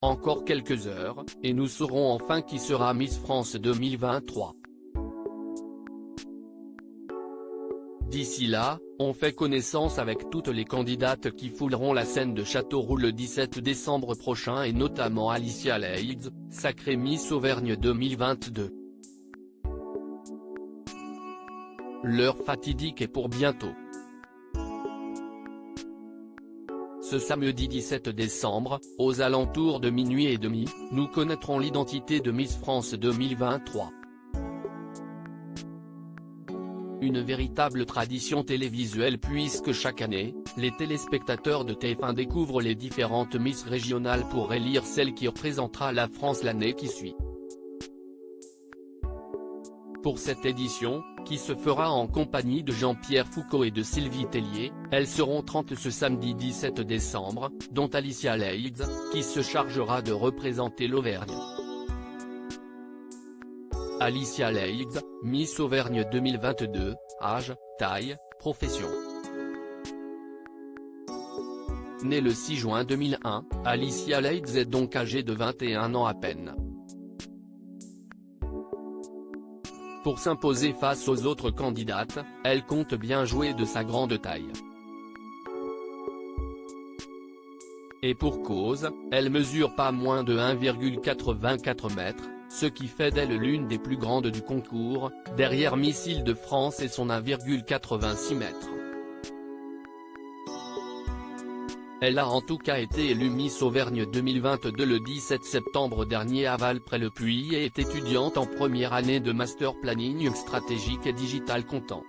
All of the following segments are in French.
Encore quelques heures, et nous saurons enfin qui sera Miss France 2023. D'ici là, on fait connaissance avec toutes les candidates qui fouleront la scène de Châteauroux le 17 décembre prochain et notamment Alicia Leigz, sacrée Miss Auvergne 2022. L'heure fatidique est pour bientôt. Ce samedi 17 décembre, aux alentours de minuit et demi, nous connaîtrons l'identité de Miss France 2023. Une véritable tradition télévisuelle puisque chaque année, les téléspectateurs de TF1 découvrent les différentes Miss régionales pour élire celle qui représentera la France l'année qui suit. Pour cette édition, qui se fera en compagnie de Jean-Pierre Foucault et de Sylvie Tellier, elles seront 30 ce samedi 17 décembre, dont Alicia Leigz, qui se chargera de représenter l'Auvergne. Alicia Leigz, Miss Auvergne 2022, âge, taille, profession. Née le 6 juin 2001, Alicia Leigz est donc âgée de 21 ans à peine. Pour s'imposer face aux autres candidates, elle compte bien jouer de sa grande taille. Et pour cause, elle mesure pas moins de 1,84 m, ce qui fait d'elle l'une des plus grandes du concours, derrière Miss Île-de-France et son 1,86 m. Elle a en tout cas été élue Miss Auvergne 2022 le 17 septembre dernier à Val-près-le-Puy et est étudiante en première année de Master Planning Stratégique et Digital Content.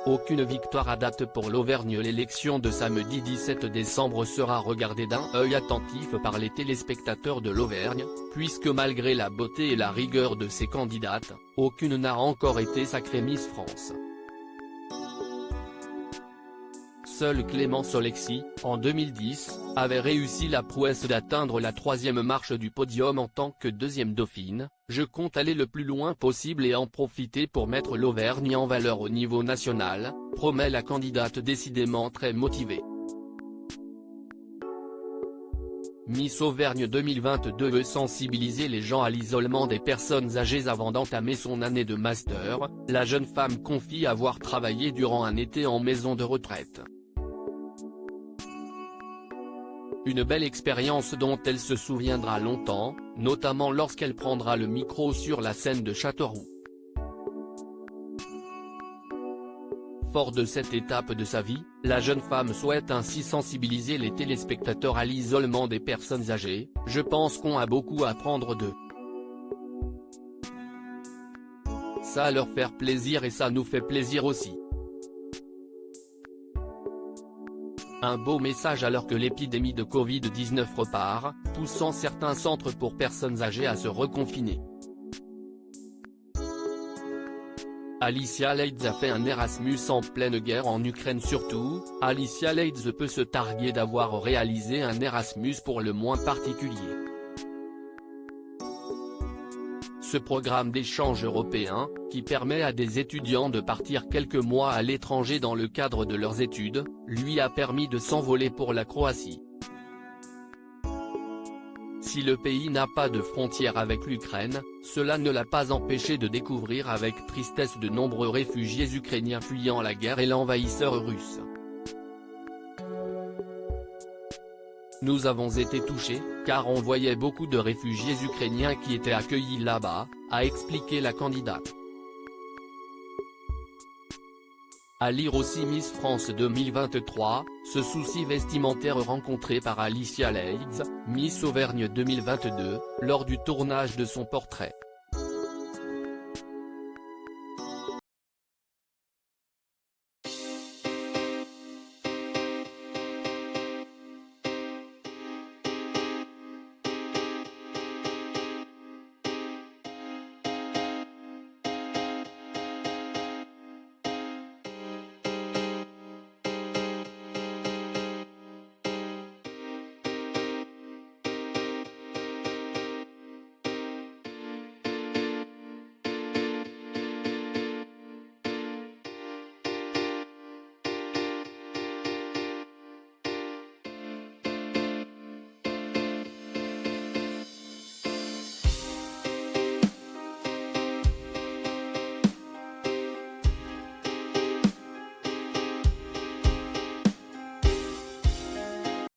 Aucune victoire à date pour l'Auvergne. L'élection de samedi 17 décembre sera regardée d'un œil attentif par les téléspectateurs de l'Auvergne, puisque malgré la beauté et la rigueur de ses candidates, aucune n'a encore été sacrée Miss France. Seule Clémence Olexy, en 2010, avait réussi la prouesse d'atteindre la 3e marche du podium en tant que deuxième dauphine. Je compte aller le plus loin possible et en profiter pour mettre l'Auvergne en valeur au niveau national, promet la candidate décidément très motivée. Miss Auvergne 2022 veut sensibiliser les gens à l'isolement des personnes âgées avant d'entamer son année de master. La jeune femme confie avoir travaillé durant un été en maison de retraite. Une belle expérience dont elle se souviendra longtemps, notamment lorsqu'elle prendra le micro sur la scène de Châteauroux. Fort de cette étape de sa vie, la jeune femme souhaite ainsi sensibiliser les téléspectateurs à l'isolement des personnes âgées. Je pense qu'on a beaucoup à apprendre d'eux. Ça leur faire plaisir et ça nous fait plaisir aussi. Un beau message alors que l'épidémie de Covid-19 repart, poussant certains centres pour personnes âgées à se reconfiner. Alicia Leigz a fait un Erasmus en pleine guerre en Ukraine. Surtout, Alicia Leigz peut se targuer d'avoir réalisé un Erasmus pour le moins particulier. Ce programme d'échange européen, qui permet à des étudiants de partir quelques mois à l'étranger dans le cadre de leurs études, lui a permis de s'envoler pour la Croatie. Si le pays n'a pas de frontière avec l'Ukraine, cela ne l'a pas empêché de découvrir avec tristesse de nombreux réfugiés ukrainiens fuyant la guerre et l'envahisseur russe. Nous avons été touchés, car on voyait beaucoup de réfugiés ukrainiens qui étaient accueillis là-bas, a expliqué la candidate. À lire aussi Miss France 2023, ce souci vestimentaire rencontré par Alicia Leigz, Miss Auvergne 2022, lors du tournage de son portrait.